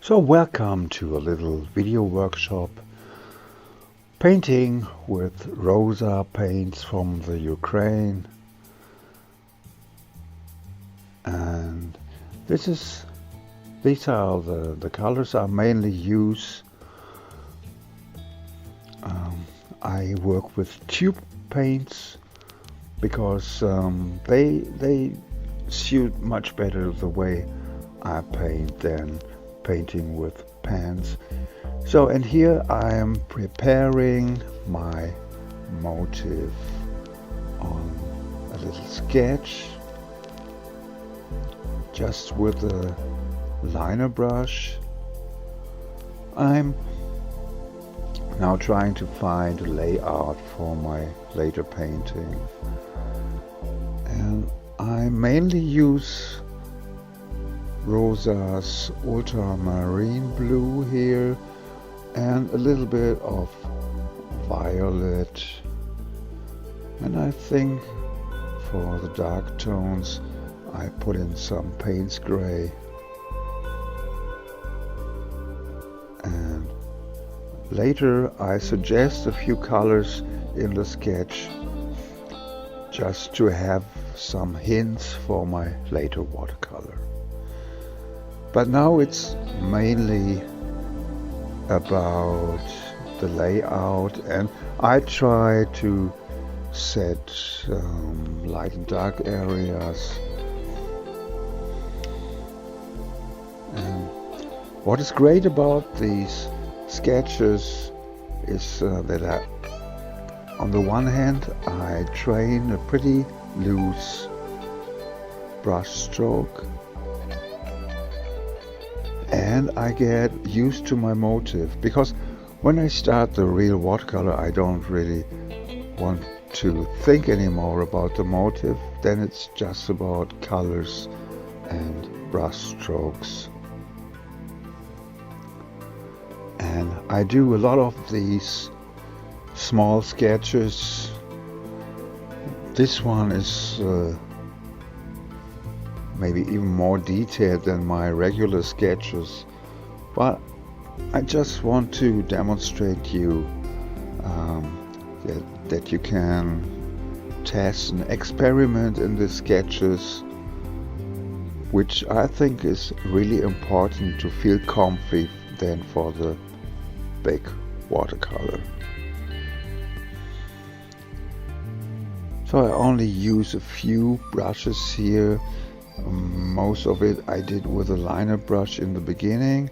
So welcome to a little video workshop painting with ROSA paints from the Ukraine, and these are the colors I mainly use. I work with tube paints because they suit much better the way I paint than painting with pans. So, and here I am preparing my motive on a little sketch just with a liner brush. I'm now trying to find a layout for my later painting, and I mainly use ROSA's Ultramarine blue here and a little bit of violet, and I think for the dark tones I put in some Payne's gray, and later I suggest a few colors in the sketch just to have some hints for my later watercolor. But now it's mainly about the layout, and I try to set light and dark areas. And what is great about these sketches is that on the one hand I train a pretty loose brush stroke, and I get used to my motive, because when I start the real watercolor I don't really want to think anymore about the motive. Then it's just about colors and brush strokes. And I do a lot of these small sketches. This one is maybe even more detailed than my regular sketches, but I just want to demonstrate you that you can test and experiment in the sketches, which I think is really important to feel comfy then for the big watercolor. So I only use a few brushes here. Most of it I did with a liner brush in the beginning,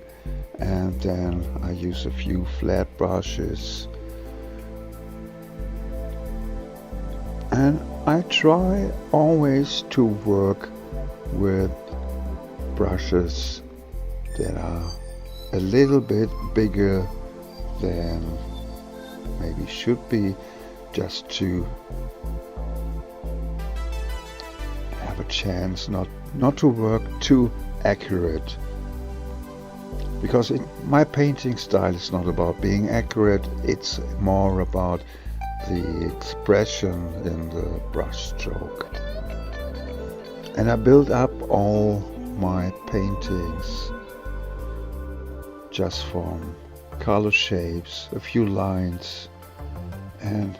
and then I use a few flat brushes. And I try always to work with brushes that are a little bit bigger than maybe should be, just to have a chance not to work too accurate, because my painting style is not about being accurate, it's more about the expression in the brush stroke. And I build up all my paintings just from color shapes, a few lines, and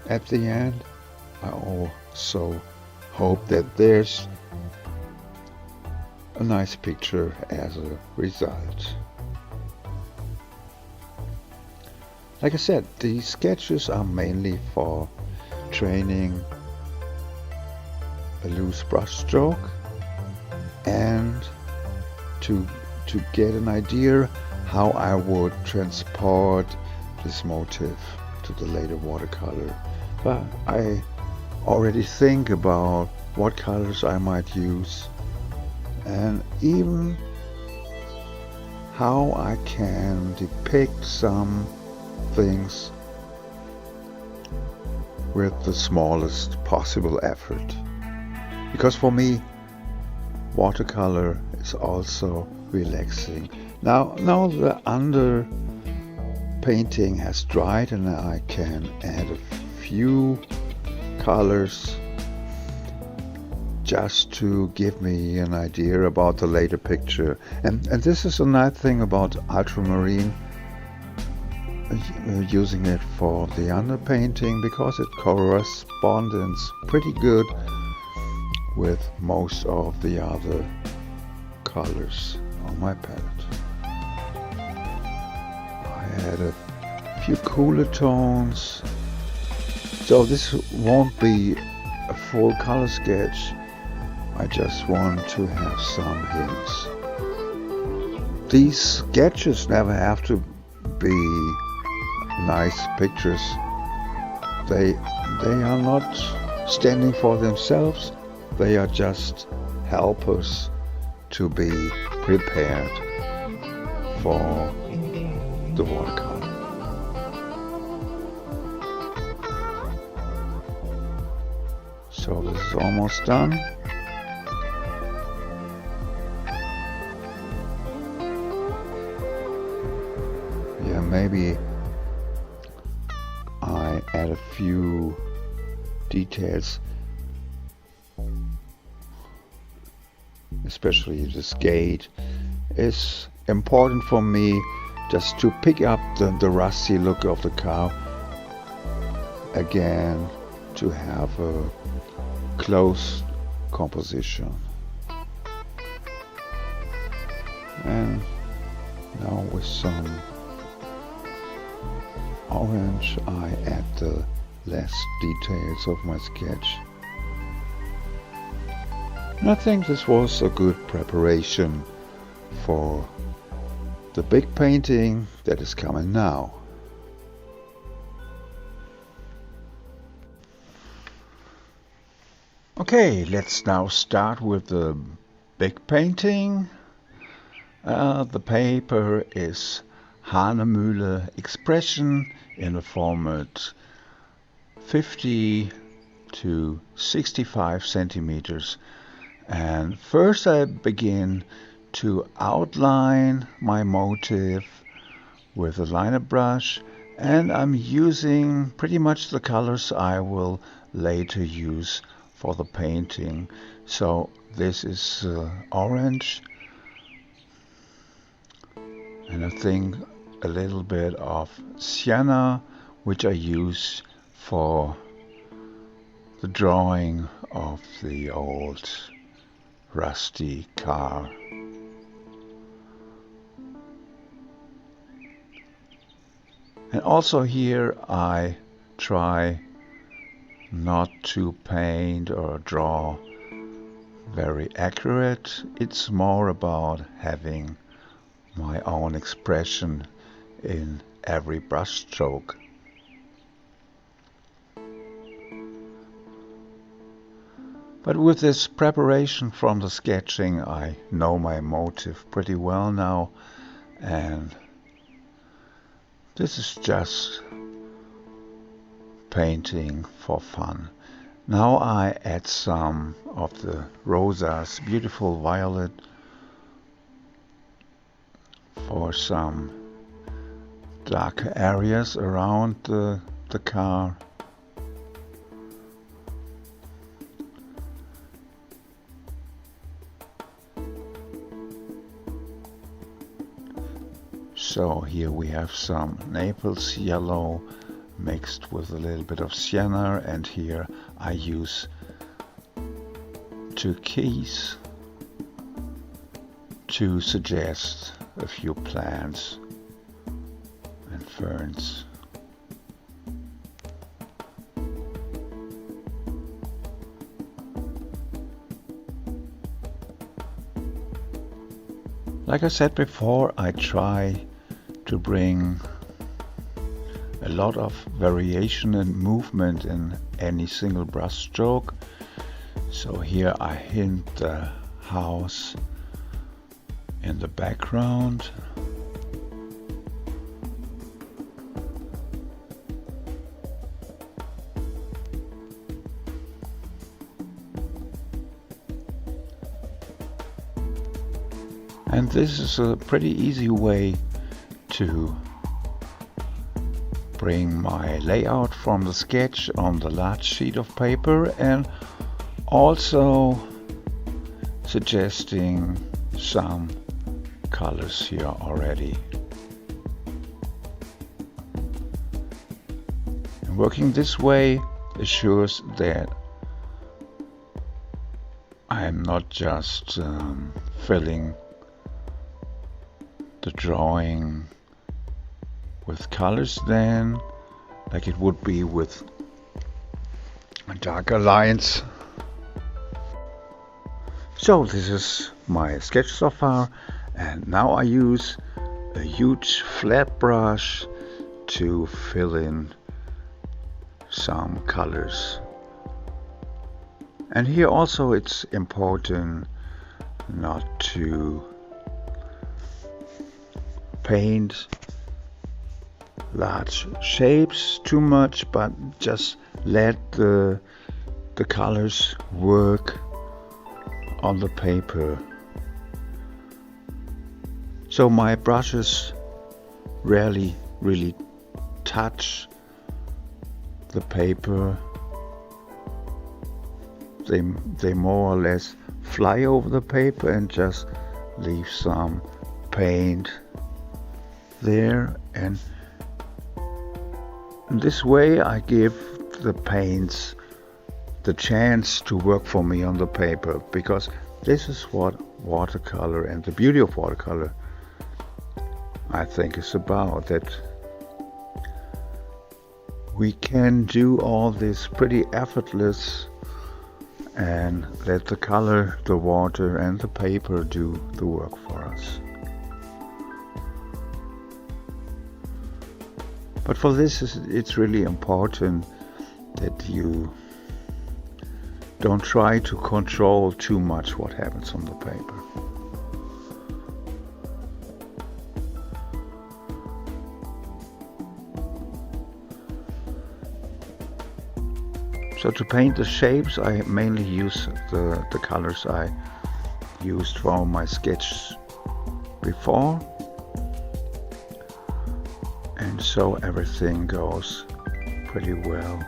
at the end I also hope that there's a nice picture as a result. Like I said, these sketches are mainly for training a loose brush stroke and to get an idea how I would transport this motive to the later watercolor. But I already think about what colors I might use, and even how I can depict some things with the smallest possible effort. Because for me, watercolor is also relaxing. Now the under painting has dried, and I can add a few colors just to give me an idea about the later picture. And this is a nice thing about ultramarine, using it for the underpainting, because it corresponds pretty good with most of the other colors on my palette. I add a few cooler tones, so this won't be a full color sketch. I just want to have some hints. These sketches never have to be nice pictures. They are not standing for themselves. They are just helpers to be prepared for the watercolor. So this is almost done. Yeah, maybe I add a few details, especially this gate is important for me, just to pick up the rusty look of the car again, to have a close composition. And now with some orange I add the last details of my sketch. And I think this was a good preparation for the big painting that is coming now. Okay, let's now start with the big painting. The paper is Hahnemühle Expression in the format 50 to 65 centimeters. And first I begin to outline my motif with a liner brush, and I'm using pretty much the colors I will later use for the painting. So this is orange, and I think a little bit of sienna, which I use for the drawing of the old rusty car. And also here I try not to paint or draw very accurate. It's more about having my own expression in every brush stroke. But with this preparation from the sketching, I know my motif pretty well now, and this is just painting for fun. Now I add some of the ROSA's beautiful violet for some darker areas around the car. So here we have some Naples yellow mixed with a little bit of sienna, and here I use turquoise to suggest a few plants and ferns. Like I said before, I try to bring a lot of variation and movement in any single brush stroke. So here I hint the house in the background. And this is a pretty easy way to bring my layout from the sketch on the large sheet of paper, and also suggesting some colors here already. And working this way assures that I am not just filling the drawing with colors then, like it would be with darker lines. So this is my sketch so far, and now I use a huge flat brush to fill in some colors. And here also it's important not to paint large shapes too much, but just let the colors work on the paper. So my brushes rarely really touch the paper. They more or less fly over the paper and just leave some paint there, and in this way I give the paints the chance to work for me on the paper, because this is what watercolor and the beauty of watercolor I think is about, that we can do all this pretty effortless and let the color, the water and the paper do the work for us. But for this, it's really important that you don't try to control too much what happens on the paper. So to paint the shapes, I mainly use the colors I used for my sketch before. And so everything goes pretty well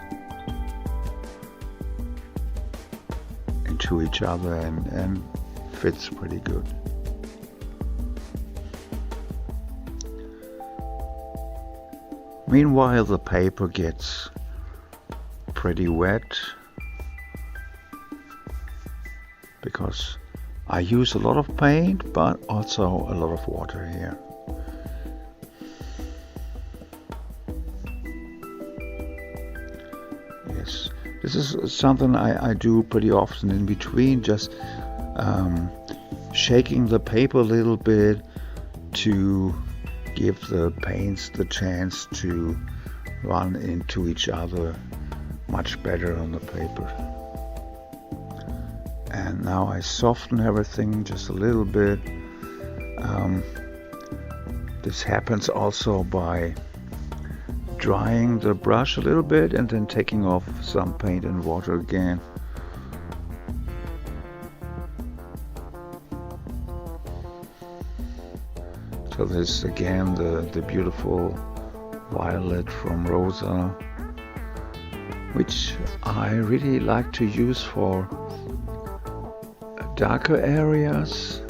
into each other and fits pretty good. Meanwhile, the paper gets pretty wet because I use a lot of paint but also a lot of water here. Yes, this is something I do pretty often in between, just shaking the paper a little bit to give the paints the chance to run into each other much better on the paper. And now I soften everything just a little bit. This happens also by drying the brush a little bit and then taking off some paint and water again. So this is again the beautiful violet from ROSA, which I really like to use for darker areas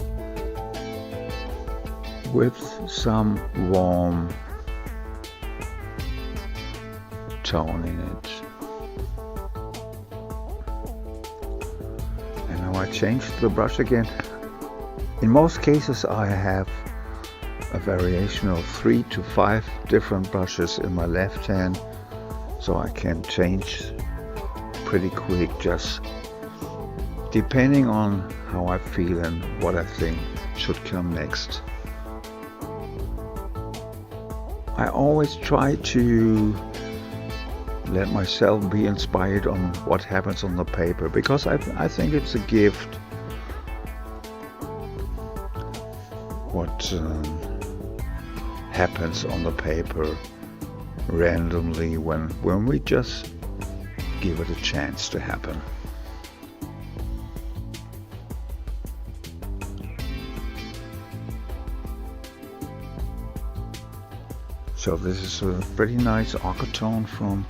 with some warm tone in it. And now I changed the brush again. In most cases I have a variation of 3 to 5 different brushes in my left hand, so I can change pretty quick, just depending on how I feel and what I think should come next. I always try to let myself be inspired on what happens on the paper, because I think it's a gift what happens on the paper randomly when we just give it a chance to happen. So this is a pretty nice ochre tone from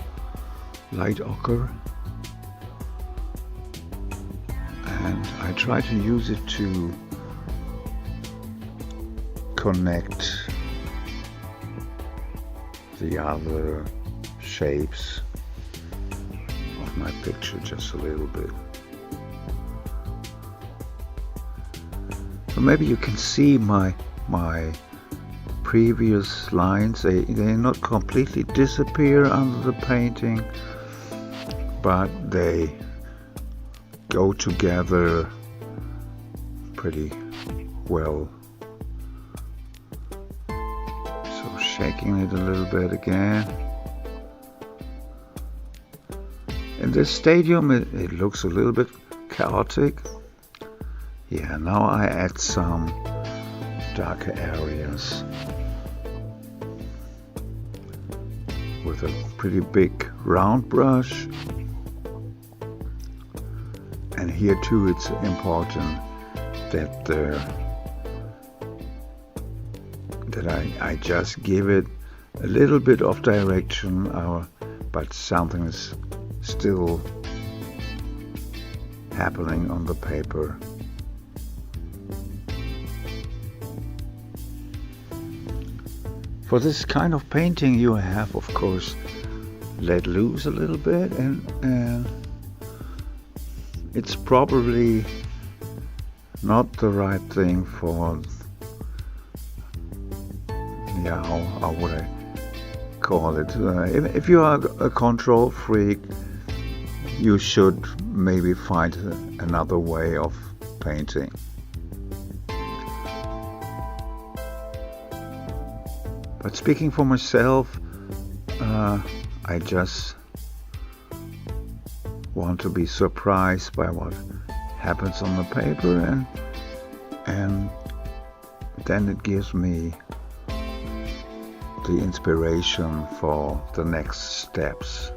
light ochre, and I try to use it to connect the other shapes of my picture just a little bit. So maybe you can see my previous lines. They not completely disappear under the painting, but they go together pretty well. So shaking it a little bit again. In this stadium it looks a little bit chaotic. Yeah, now I add some darker areas with a pretty big round brush. And here too it's important that I just give it a little bit of direction, but something is still happening on the paper. For this kind of painting you have, of course, let loose a little bit, and it's probably not the right thing for, yeah, how would I call it? If you are a control freak, you should maybe find another way of painting. But speaking for myself, I just want to be surprised by what happens on the paper, and then it gives me the inspiration for the next steps.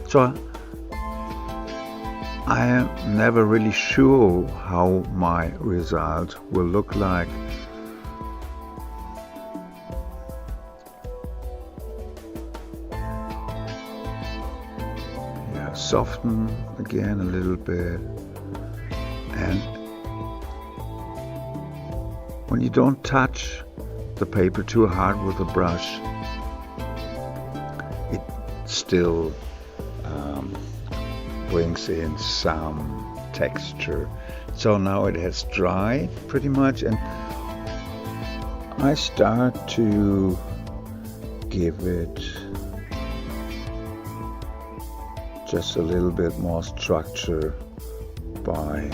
So I am never really sure how my result will look like. Soften again a little bit, and when you don't touch the paper too hard with the brush, it still brings in some texture. So now it has dried pretty much, and I start to give it just a little bit more structure by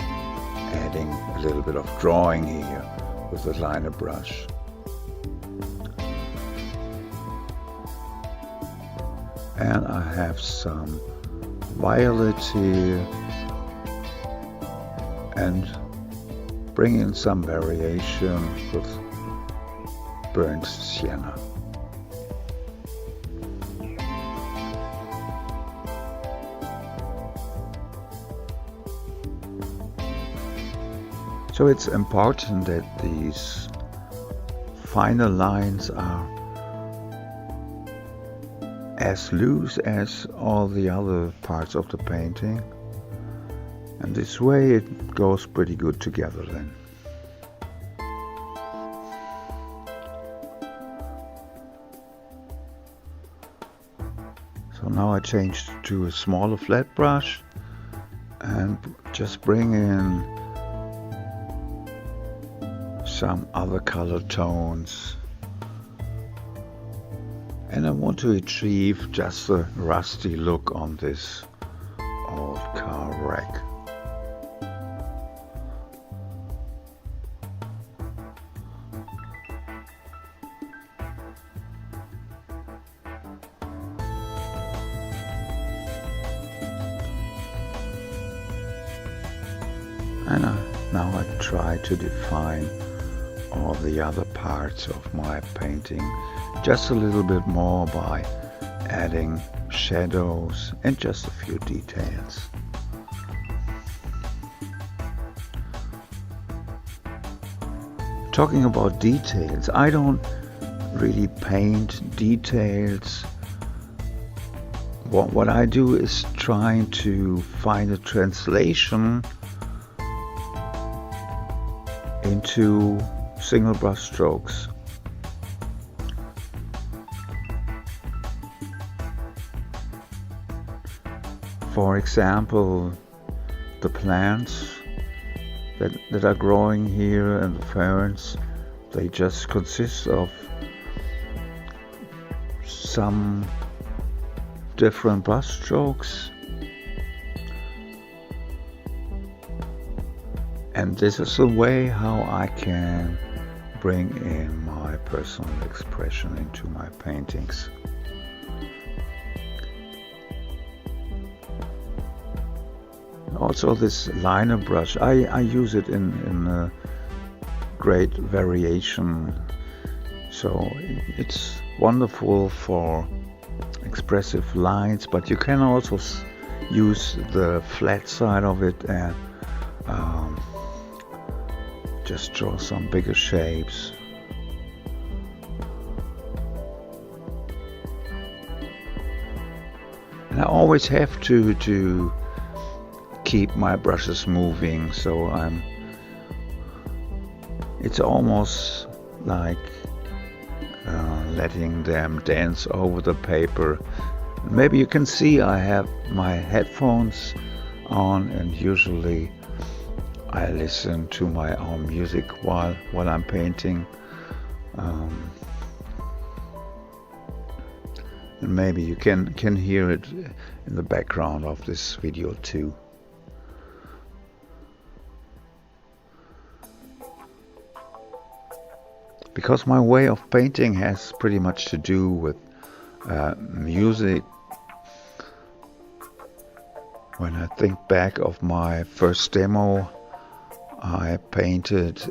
adding a little bit of drawing here with the liner brush. And I have some violet here, and bring in some variation with burnt sienna. So it's important that these final lines are as loose as all the other parts of the painting, and this way it goes pretty good together then. So now I changed to a smaller flat brush and just bring in some other color tones, and I want to achieve just a rusty look on this old car wreck. And now I try to define all the other parts of my painting just a little bit more by adding shadows and just a few details. Talking about details, I don't really paint details. What I do is trying to find a translation into single brush strokes. For example, the plants that are growing here and the ferns, they just consist of some different brush strokes, and this is the way how I can bring in my personal expression into my paintings. Also this liner brush, I use it in a great variation, so it's wonderful for expressive lines, but you can also use the flat side of it and just draw some bigger shapes. And I always have to keep my brushes moving, so it's almost like letting them dance over the paper. Maybe you can see I have my headphones on, and usually I listen to my own music while I'm painting. And maybe you can hear it in the background of this video too. Because my way of painting has pretty much to do with music. When I think back of my first demo I painted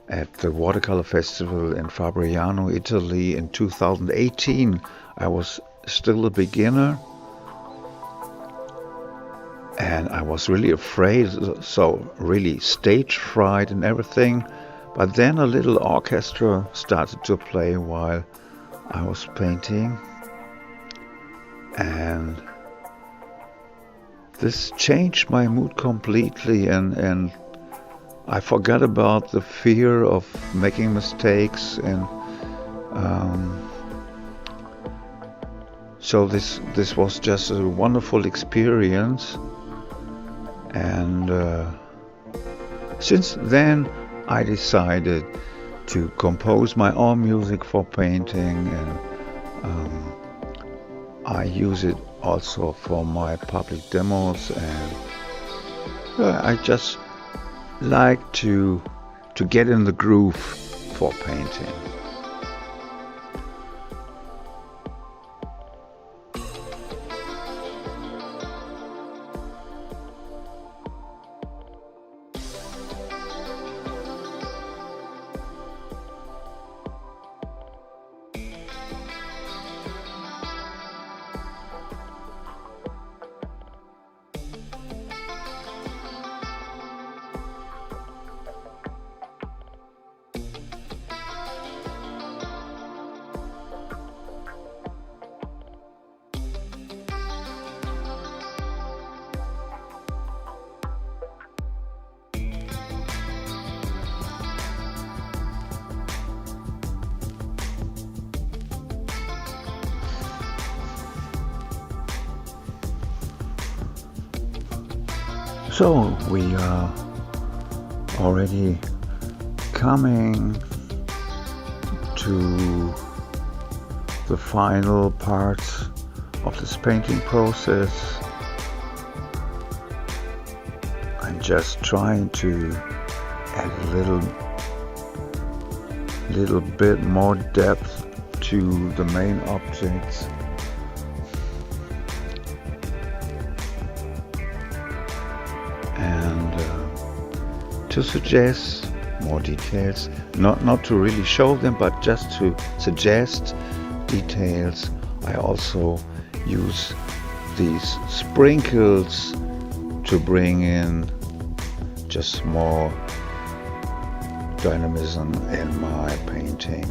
at the Watercolor Festival in Fabriano, Italy in 2018, I was still a beginner and I was really afraid, so really stage fright and everything. But then a little orchestra started to play while I was painting, and this changed my mood completely, and I forgot about the fear of making mistakes, and so this was just a wonderful experience. And since then I decided to compose my own music for painting, and I use it also for my public demos, and I just like to get in the groove for painting. So we are already coming to the final parts of this painting process. I'm just trying to add a little bit more depth to the main objects. And to suggest more details, not to really show them, but just to suggest details, I also use these sprinkles to bring in just more dynamism in my painting.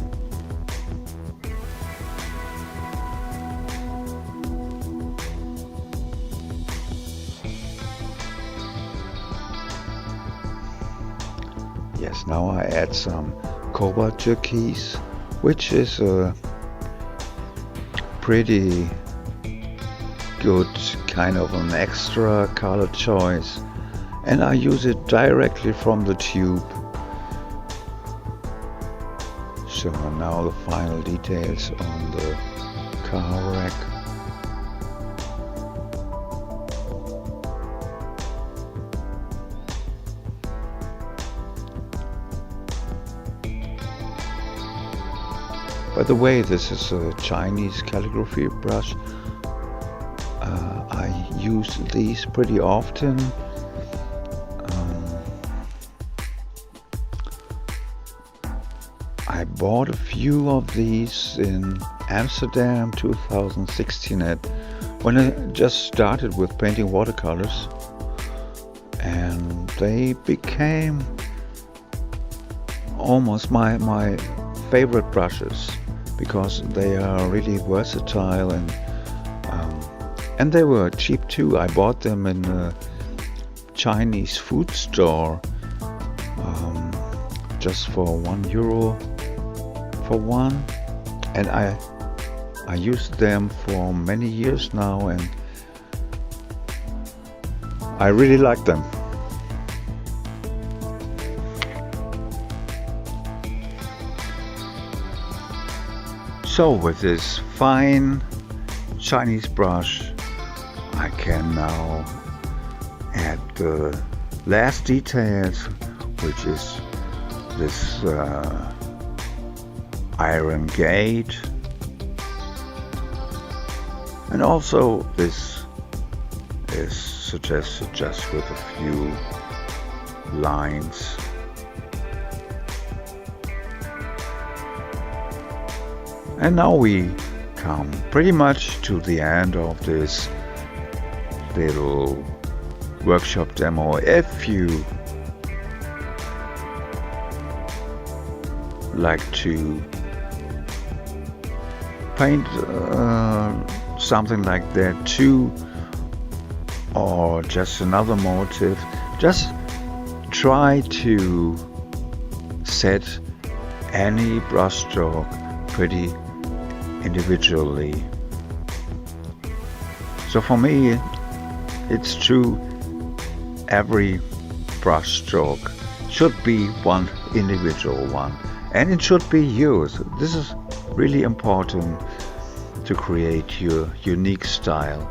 Yes, now I add some cobalt turquoise, which is a pretty good kind of an extra color choice, and I use it directly from the tube. So now the final details on the car rack. By the way, this is a Chinese calligraphy brush. I use these pretty often. I bought a few of these in Amsterdam 2016 when I just started with painting watercolors, and they became almost my favorite brushes because they are really versatile, and they were cheap too. I bought them in a Chinese food store just for €1 for one, and I used them for many years now, and I really like them. So with this fine Chinese brush, I can now add the last details, which is this iron gate, and also this is suggested just with a few lines. And now we come pretty much to the end of this little workshop demo. If you like to paint something like that too, or just another motif, just try to set any brushstroke pretty individually. So for me, it's true, every brush stroke should be one individual one, and it should be yours. This is really important to create your unique style.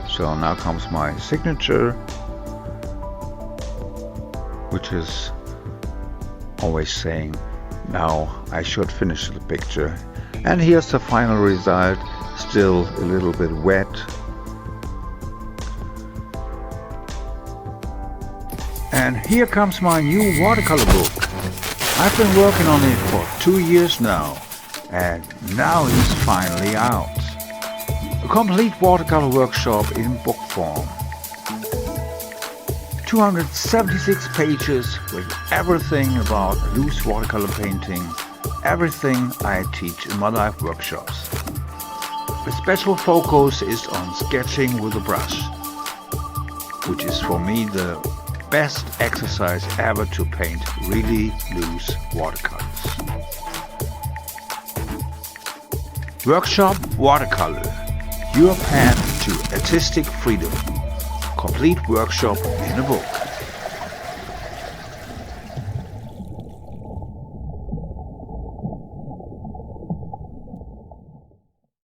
So now comes my signature, which is always saying, now I should finish the picture. And here's the final result, still a little bit wet. And here comes my new watercolor book. I've been working on it for 2 years now, and now it's finally out. A complete watercolor workshop in book form. 276 pages with everything about loose watercolor painting, everything I teach in my live workshops. The special focus is on sketching with a brush, which is for me the best exercise ever to paint really loose watercolors. Workshop Watercolor. Your path to artistic freedom. Complete workshop in a book.